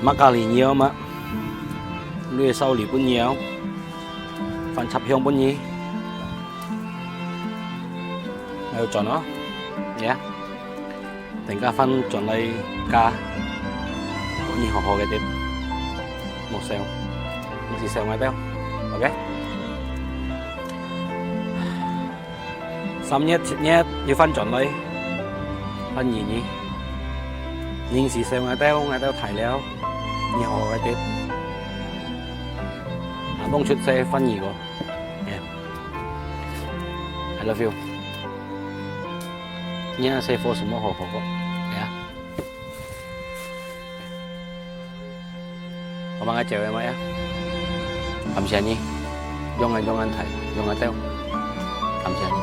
mắc cà lì nhiều mà lưỡi sau lì bún nhiều phần chập hiông bún nhí rồi chọn nó nhé thành cả phần chọn đây cá có nhiều hồ cái tiếp một xèo một xì xèo ngay teo ok xong nhét như phần chọn đây phần gì nhỉ nhìn xì xèo ngay teo thải léo nhiều hồ cái tiếp bông chút xe phân gì của yeah. I love you nha xe phố什么火火yeah. Cảm ơn chào em ấy cảm謝你用anh thầy用anh theo cảm謝你